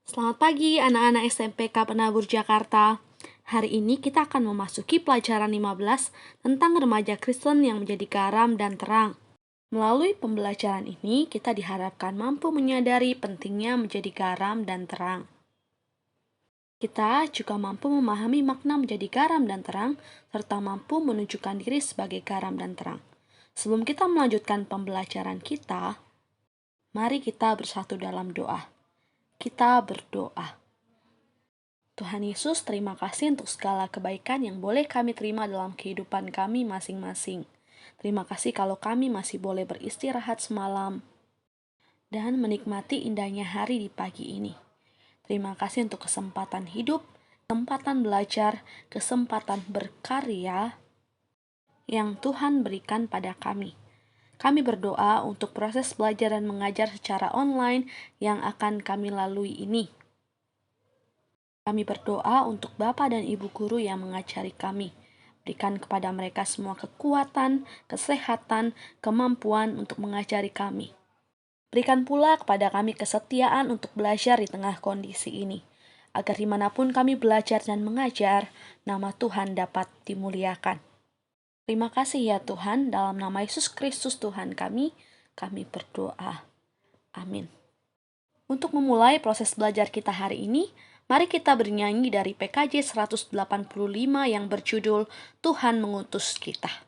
Selamat pagi anak-anak SMPK Penabur Jakarta. Hari ini kita akan memasuki pelajaran 15 tentang remaja Kristen yang menjadi garam dan terang. Melalui pembelajaran ini, kita diharapkan mampu menyadari pentingnya menjadi garam dan terang. Kita juga mampu memahami makna menjadi garam dan terang, serta mampu menunjukkan diri sebagai garam dan terang. Sebelum kita melanjutkan pembelajaran kita, mari kita bersatu dalam doa. Kita berdoa. Tuhan Yesus, terima kasih untuk segala kebaikan yang boleh kami terima dalam kehidupan kami masing-masing. Terima kasih kalau kami masih boleh beristirahat semalam dan menikmati indahnya hari di pagi ini. Terima kasih untuk kesempatan hidup, kesempatan belajar, kesempatan berkarya yang Tuhan berikan pada kami. Kami berdoa untuk proses belajar dan mengajar secara online yang akan kami lalui ini. Kami berdoa untuk Bapak dan Ibu guru yang mengajari kami. Berikan kepada mereka semua kekuatan, kesehatan, kemampuan untuk mengajari kami. Berikan pula kepada kami kesetiaan untuk belajar di tengah kondisi ini, agar dimanapun kami belajar dan mengajar, nama Tuhan dapat dimuliakan. Terima kasih ya Tuhan, dalam nama Yesus Kristus Tuhan kami berdoa. Amin. Untuk memulai proses belajar kita hari ini, mari kita bernyanyi dari PKJ 185 yang berjudul Tuhan Mengutus Kita.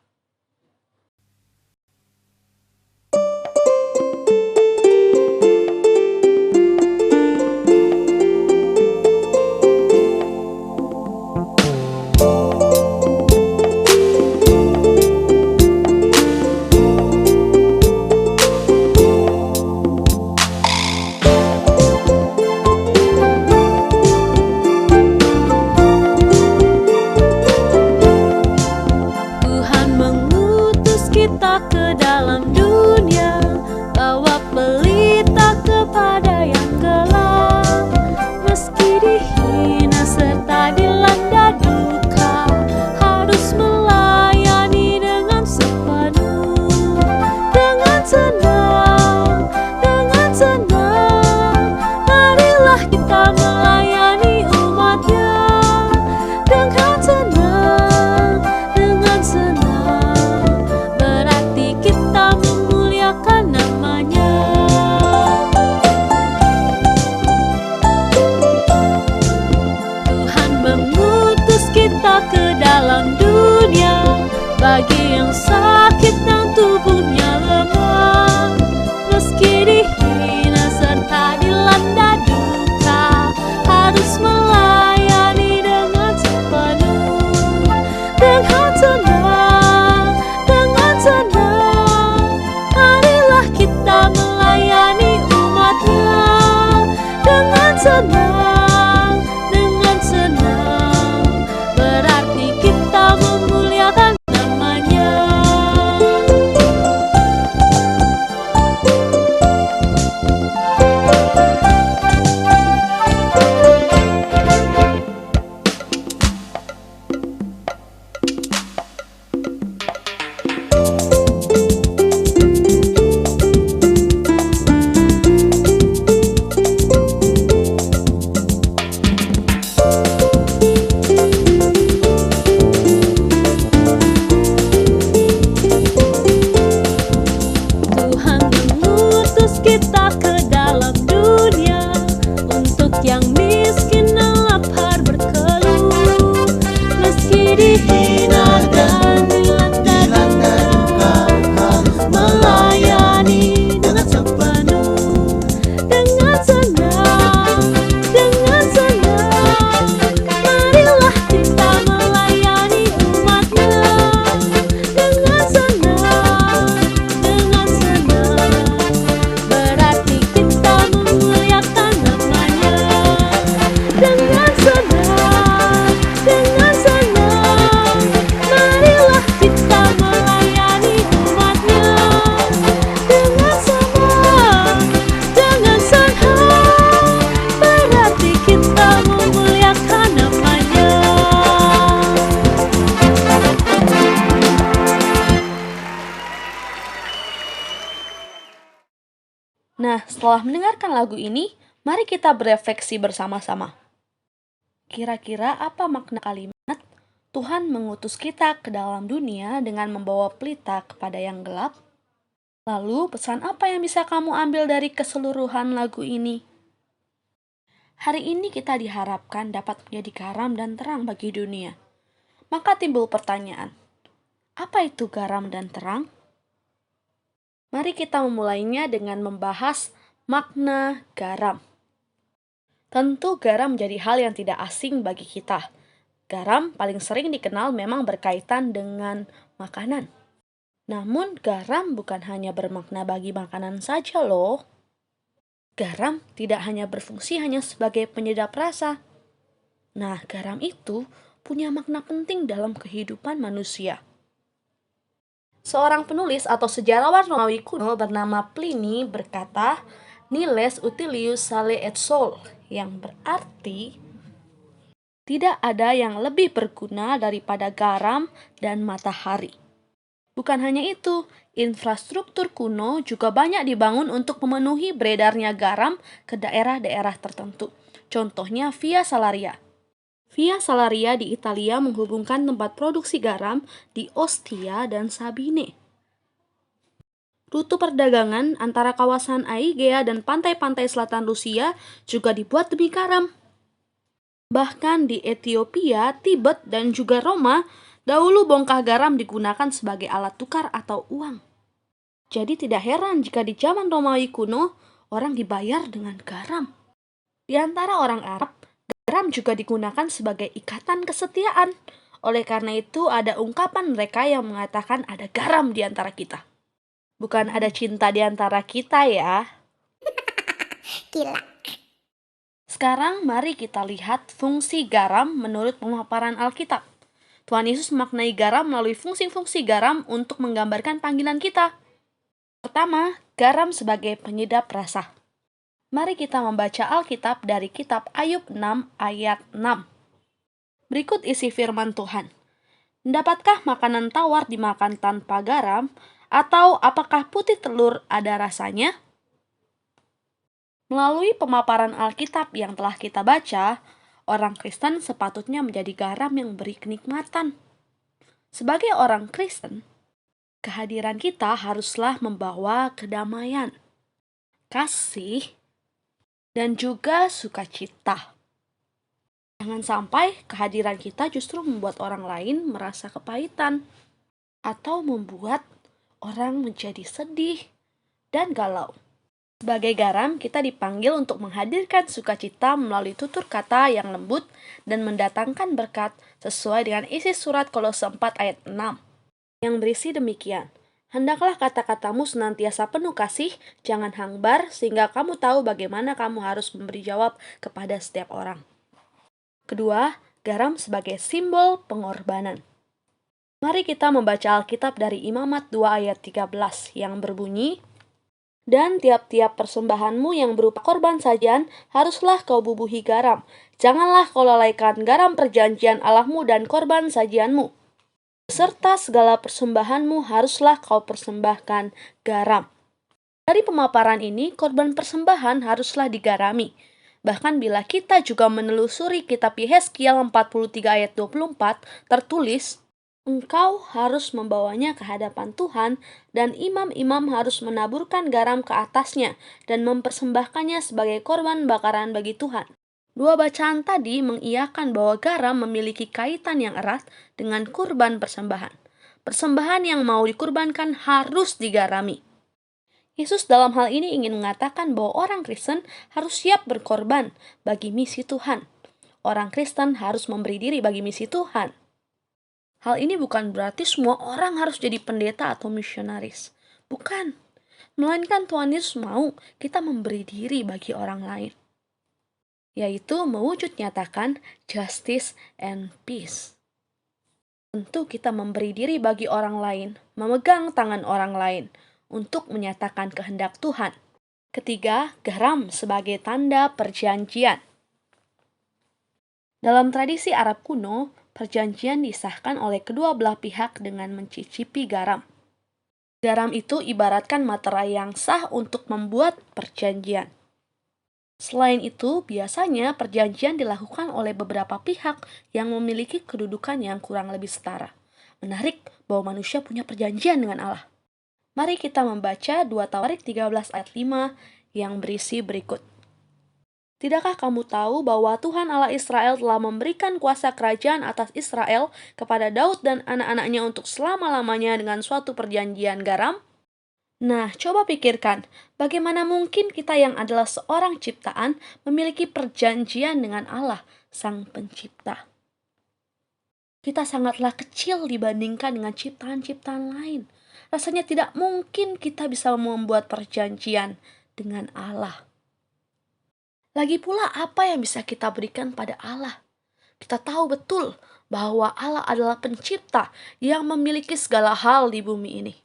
Bagi yang sakit dan tubuhnya lemah, meski dihina serta dilanda duka, harus melayani dengan sepenuh. Dengan tenang, marilah kita melayani umat-Nya. Dengan senang, berarti kita memuliakan Nah, setelah mendengarkan lagu ini, Mari kita berefleksi bersama-sama. Kira-kira apa makna kalimat Tuhan mengutus kita ke dalam dunia dengan membawa pelita kepada yang gelap? Lalu pesan apa yang bisa kamu ambil dari keseluruhan lagu ini? Hari ini kita diharapkan dapat menjadi garam dan terang bagi dunia. Maka timbul pertanyaan, apa itu garam dan terang? Mari kita memulainya dengan membahas makna garam. Tentu garam menjadi hal yang tidak asing bagi kita. Garam paling sering dikenal memang berkaitan dengan makanan. Namun garam bukan hanya bermakna bagi makanan saja loh. Garam tidak hanya berfungsi hanya sebagai penyedap rasa. Nah, garam itu punya makna penting dalam kehidupan manusia. Seorang penulis atau sejarawan Romawi kuno bernama Pliny berkata, Niles utilius sale et sol, yang berarti tidak ada yang lebih berguna daripada garam dan matahari. Bukan hanya itu, infrastruktur kuno juga banyak dibangun untuk memenuhi beredarnya garam ke daerah-daerah tertentu. Contohnya Via Salaria. Via Salaria di Italia menghubungkan tempat produksi garam di Ostia dan Sabine. Rute perdagangan antara kawasan Aegea dan pantai-pantai selatan Rusia juga dibuat demi garam. Bahkan di Ethiopia, Tibet, dan juga Roma, dahulu bongkah garam digunakan sebagai alat tukar atau uang. Jadi tidak heran jika di zaman Romawi kuno, orang dibayar dengan garam. Di antara orang Arab, garam juga digunakan sebagai ikatan kesetiaan. Oleh karena itu, ada ungkapan mereka yang mengatakan ada garam di antara kita. Bukan ada cinta di antara kita ya. Gila. Sekarang mari kita lihat fungsi garam menurut pemaparan Alkitab. Tuhan Yesus memaknai garam melalui fungsi-fungsi garam untuk menggambarkan panggilan kita. Pertama, garam sebagai penyedap rasa. Mari kita membaca Alkitab dari kitab Ayub 6 ayat 6. Berikut isi firman Tuhan. Dapatkah makanan tawar dimakan tanpa garam? Atau apakah putih telur ada rasanya? Melalui pemaparan Alkitab yang telah kita baca, orang Kristen sepatutnya menjadi garam yang beri kenikmatan. Sebagai orang Kristen, kehadiran kita haruslah membawa kedamaian, kasih, dan juga sukacita. Jangan sampai kehadiran kita justru membuat orang lain merasa kepahitan atau membuat orang menjadi sedih dan galau. Sebagai garam, kita dipanggil untuk menghadirkan sukacita melalui tutur kata yang lembut dan mendatangkan berkat sesuai dengan isi surat Kolose 4 ayat 6 yang berisi demikian. Hendaklah kata-katamu senantiasa penuh kasih, jangan hambar, sehingga kamu tahu bagaimana kamu harus memberi jawab kepada setiap orang. Kedua, garam sebagai simbol pengorbanan. Mari kita membaca Alkitab dari Imamat 2 ayat 13 yang berbunyi, dan tiap-tiap persembahanmu yang berupa korban sajian haruslah kau bubuhi garam. Janganlah kau lalaikan garam perjanjian Allahmu dan korban sajianmu. Beserta segala persembahanmu haruslah kau persembahkan garam. Dari pemaparan ini, korban persembahan haruslah digarami. Bahkan bila kita juga menelusuri kitab Yehezkiel 43 ayat 24, tertulis, engkau harus membawanya ke hadapan Tuhan, dan imam-imam harus menaburkan garam ke atasnya, dan mempersembahkannya sebagai korban bakaran bagi Tuhan. Dua bacaan tadi mengiyakan bahwa garam memiliki kaitan yang erat dengan kurban persembahan. Persembahan yang mau dikurbankan harus digarami. Yesus dalam hal ini ingin mengatakan bahwa orang Kristen harus siap berkorban bagi misi Tuhan. Orang Kristen harus memberi diri bagi misi Tuhan. Hal ini bukan berarti semua orang harus jadi pendeta atau misionaris. Bukan. Melainkan Tuhan Yesus mau kita memberi diri bagi orang lain. Yaitu mewujud nyatakan justice and peace. Tentu kita memberi diri bagi orang lain, memegang tangan orang lain, untuk menyatakan kehendak Tuhan. Ketiga, garam sebagai tanda perjanjian. Dalam tradisi Arab kuno, perjanjian disahkan oleh kedua belah pihak dengan mencicipi garam. Garam itu ibaratkan materai yang sah untuk membuat perjanjian. Selain itu, biasanya perjanjian dilakukan oleh beberapa pihak yang memiliki kedudukan yang kurang lebih setara. Menarik bahwa manusia punya perjanjian dengan Allah. Mari kita membaca 2 Tawarik 13 ayat 5 yang berisi berikut. Tidakkah kamu tahu bahwa Tuhan Allah Israel telah memberikan kuasa kerajaan atas Israel kepada Daud dan anak-anaknya untuk selama-lamanya dengan suatu perjanjian garam? Nah, coba pikirkan, bagaimana mungkin kita yang adalah seorang ciptaan memiliki perjanjian dengan Allah, Sang Pencipta? Kita sangatlah kecil dibandingkan dengan ciptaan-ciptaan lain. Rasanya tidak mungkin kita bisa membuat perjanjian dengan Allah. Lagi pula, apa yang bisa kita berikan pada Allah? Kita tahu betul bahwa Allah adalah pencipta yang memiliki segala hal di bumi ini.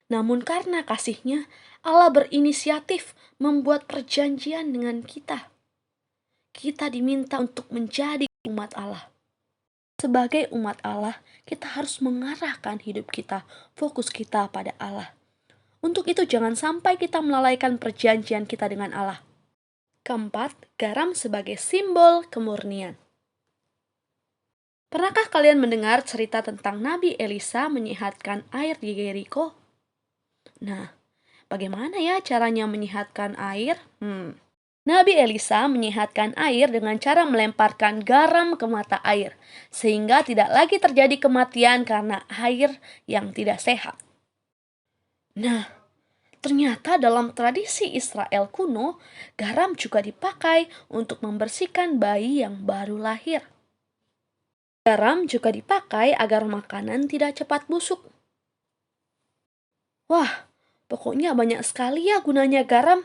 Namun karena kasih-Nya, Allah berinisiatif membuat perjanjian dengan kita. Kita diminta untuk menjadi umat Allah. Sebagai umat Allah, kita harus mengarahkan hidup kita, fokus kita pada Allah. Untuk itu jangan sampai kita melalaikan perjanjian kita dengan Allah. Keempat, garam sebagai simbol kemurnian. Pernahkah kalian mendengar cerita tentang Nabi Elisa menyihatkan air di Yeriko? Nah, bagaimana ya caranya menyihatkan air? Nabi Elisa menyihatkan air dengan cara melemparkan garam ke mata air, sehingga tidak lagi terjadi kematian karena air yang tidak sehat. Nah, ternyata dalam tradisi Israel kuno, garam juga dipakai untuk membersihkan bayi yang baru lahir. Garam juga dipakai agar makanan tidak cepat busuk. Wah, pokoknya banyak sekali ya gunanya garam.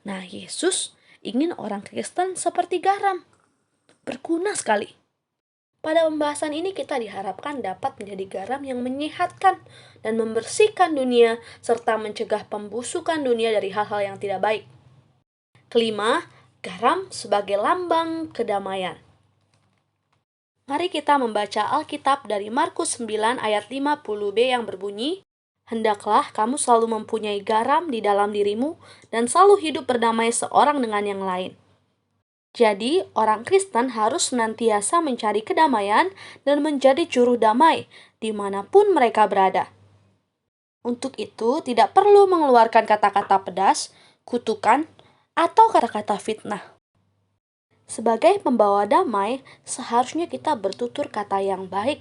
Nah, Yesus ingin orang Kristen seperti garam. Berguna sekali. Pada pembahasan ini kita diharapkan dapat menjadi garam yang menyehatkan dan membersihkan dunia serta mencegah pembusukan dunia dari hal-hal yang tidak baik. Kelima, garam sebagai lambang kedamaian. Mari kita membaca Alkitab dari Markus 9 ayat 50b yang berbunyi, "Hendaklah kamu selalu mempunyai garam di dalam dirimu dan selalu hidup berdamai seorang dengan yang lain." Jadi, orang Kristen harus senantiasa mencari kedamaian dan menjadi juru damai dimanapun mereka berada. Untuk itu, tidak perlu mengeluarkan kata-kata pedas, kutukan, atau kata-kata fitnah. Sebagai pembawa damai, seharusnya kita bertutur kata yang baik,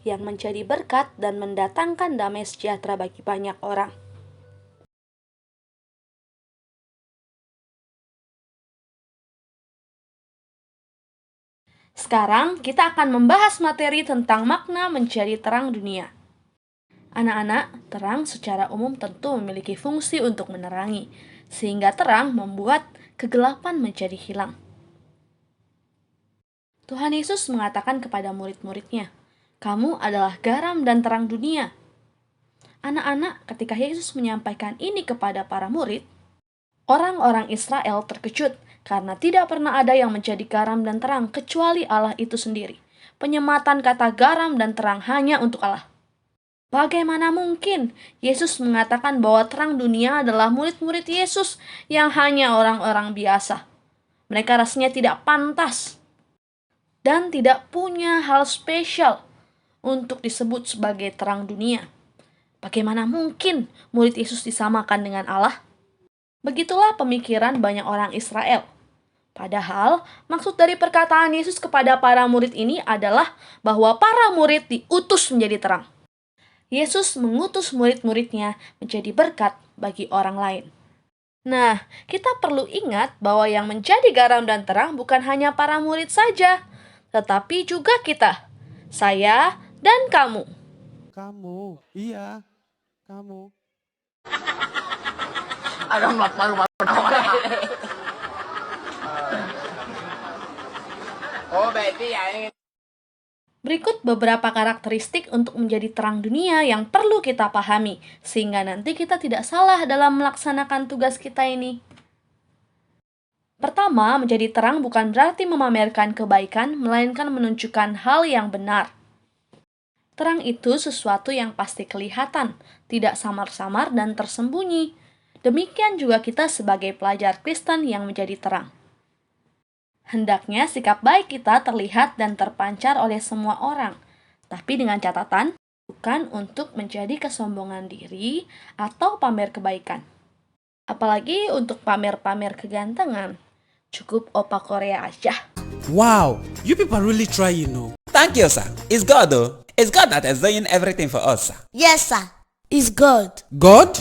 yang menjadi berkat dan mendatangkan damai sejahtera bagi banyak orang. Sekarang kita akan membahas materi tentang makna menjadi terang dunia. Anak-anak, terang secara umum tentu memiliki fungsi untuk menerangi, sehingga terang membuat kegelapan menjadi hilang. Tuhan Yesus mengatakan kepada murid-muridnya, "Kamu adalah garam dan terang dunia." Anak-anak, ketika Yesus menyampaikan ini kepada para murid, orang-orang Israel terkejut karena tidak pernah ada yang menjadi garam dan terang kecuali Allah itu sendiri. Penyematan kata garam dan terang hanya untuk Allah. Bagaimana mungkin Yesus mengatakan bahwa terang dunia adalah murid-murid Yesus yang hanya orang-orang biasa? Mereka rasanya tidak pantas dan tidak punya hal spesial untuk disebut sebagai terang dunia. Bagaimana mungkin murid Yesus disamakan dengan Allah? Begitulah pemikiran banyak orang Israel. Padahal, maksud dari perkataan Yesus kepada para murid ini adalah bahwa para murid diutus menjadi terang. Yesus mengutus murid-muridnya menjadi berkat bagi orang lain. Nah, kita perlu ingat bahwa yang menjadi garam dan terang bukan hanya para murid saja, tetapi juga kita, saya, dan kamu. Kamu, iya, kamu. Berikut beberapa karakteristik untuk menjadi terang dunia yang perlu kita pahami, sehingga nanti kita tidak salah dalam melaksanakan tugas kita ini. Pertama, menjadi terang bukan berarti memamerkan kebaikan, melainkan menunjukkan hal yang benar. Terang itu sesuatu yang pasti kelihatan, tidak samar-samar dan tersembunyi. Demikian juga kita sebagai pelajar Kristen yang menjadi terang. Hendaknya sikap baik kita terlihat dan terpancar oleh semua orang, tapi dengan catatan, bukan untuk menjadi kesombongan diri atau pamer kebaikan. Apalagi untuk pamer-pamer kegantengan. Cukup opa Korea aja. Wow, you people really try, Thank you, sir. It's God, though. It's God that is doing everything for us, sir. Yes, sir. It's God. God?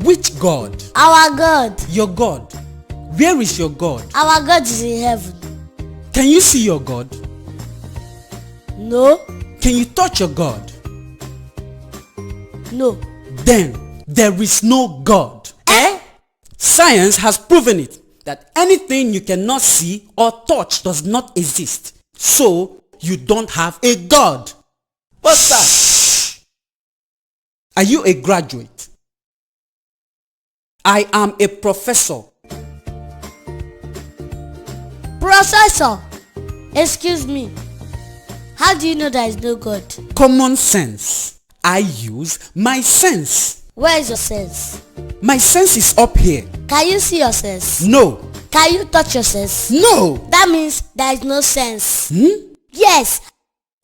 Which God? Our God. Your God. Where is your God? Our God is in heaven. Can you see your God? No. Can you touch your God? No. Then there is no God. Eh? Science has proven it, that anything you cannot see or touch does not exist. So, you don't have a God. But, sir, Are you a graduate? I am a professor. Processor. Excuse me. How do you know there is no God? Common sense. I use my sense. Where is your sense? My sense is up here. Can you see your sense? No. Can you touch your sense? No. That means there is no sense. Yes,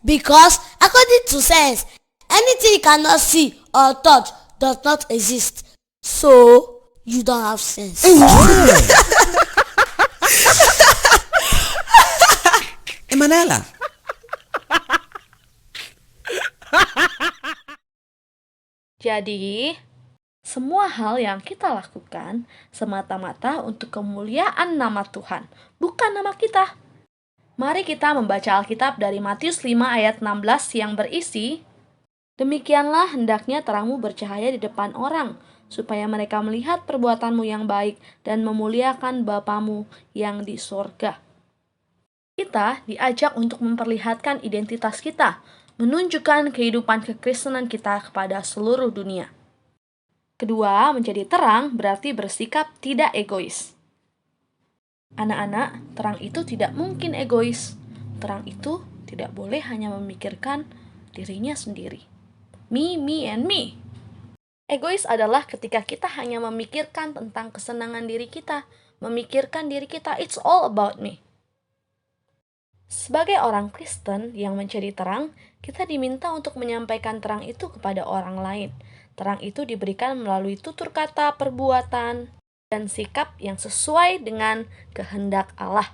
because according to science, anything you cannot see or touch does not exist. So, you don't have sense. Emanuela. Jadi, semua hal yang kita lakukan semata-mata untuk kemuliaan nama Tuhan, bukan nama kita. Mari kita membaca Alkitab dari Matius 5 ayat 16 yang berisi, "Demikianlah hendaknya terangmu bercahaya di depan orang, supaya mereka melihat perbuatanmu yang baik dan memuliakan Bapamu yang di sorga." Kita diajak untuk memperlihatkan identitas kita, menunjukkan kehidupan kekristenan kita kepada seluruh dunia. Kedua, menjadi terang berarti bersikap tidak egois. Anak-anak, terang itu tidak mungkin egois. Terang itu tidak boleh hanya memikirkan dirinya sendiri. Me, and me. Egois adalah ketika kita hanya memikirkan tentang kesenangan diri kita, memikirkan diri kita, it's all about me. Sebagai orang Kristen yang menjadi terang, kita diminta untuk menyampaikan terang itu kepada orang lain. Terang itu diberikan melalui tutur kata, perbuatan, dan sikap yang sesuai dengan kehendak Allah.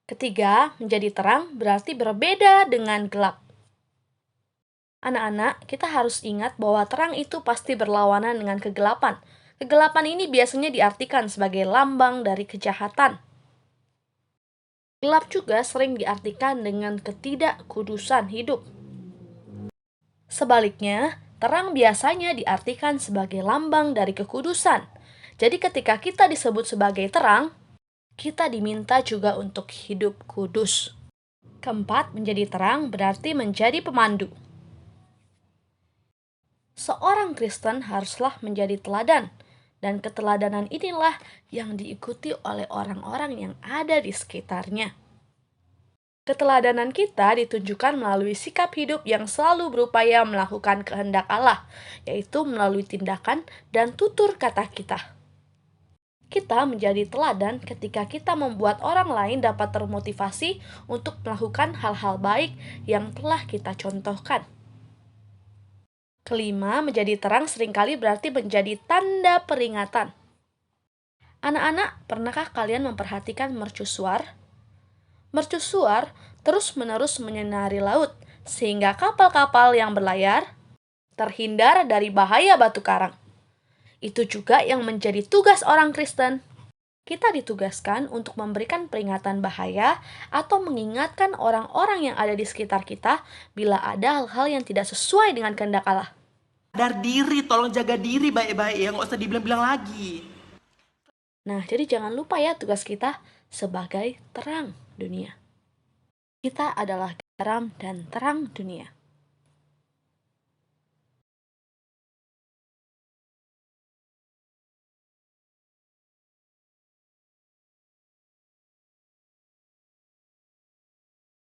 Ketiga, menjadi terang berarti berbeda dengan gelap. Anak-anak, kita harus ingat bahwa terang itu pasti berlawanan dengan kegelapan. Kegelapan ini biasanya diartikan sebagai lambang dari kejahatan. Gelap juga sering diartikan dengan ketidakkudusan hidup. Sebaliknya, terang biasanya diartikan sebagai lambang dari kekudusan. Jadi ketika kita disebut sebagai terang, kita diminta juga untuk hidup kudus. Keempat, menjadi terang berarti menjadi pemandu. Seorang Kristen haruslah menjadi teladan, dan keteladanan inilah yang diikuti oleh orang-orang yang ada di sekitarnya. Keteladanan kita ditunjukkan melalui sikap hidup yang selalu berupaya melakukan kehendak Allah, yaitu melalui tindakan dan tutur kata kita. Kita menjadi teladan ketika kita membuat orang lain dapat termotivasi untuk melakukan hal-hal baik yang telah kita contohkan. Kelima, menjadi terang seringkali berarti menjadi tanda peringatan. Anak-anak, pernahkah kalian memperhatikan mercusuar? Mercusuar terus-menerus menyinari laut, sehingga kapal-kapal yang berlayar terhindar dari bahaya batu karang. Itu juga yang menjadi tugas orang Kristen. Kita ditugaskan untuk memberikan peringatan bahaya atau mengingatkan orang-orang yang ada di sekitar kita bila ada hal-hal yang tidak sesuai dengan kehendak Allah. Sadar diri, tolong jaga diri baik-baik ya, nggak usah dibilang-bilang lagi. Nah, jadi jangan lupa ya tugas kita sebagai terang dunia. Kita adalah garam dan terang dunia.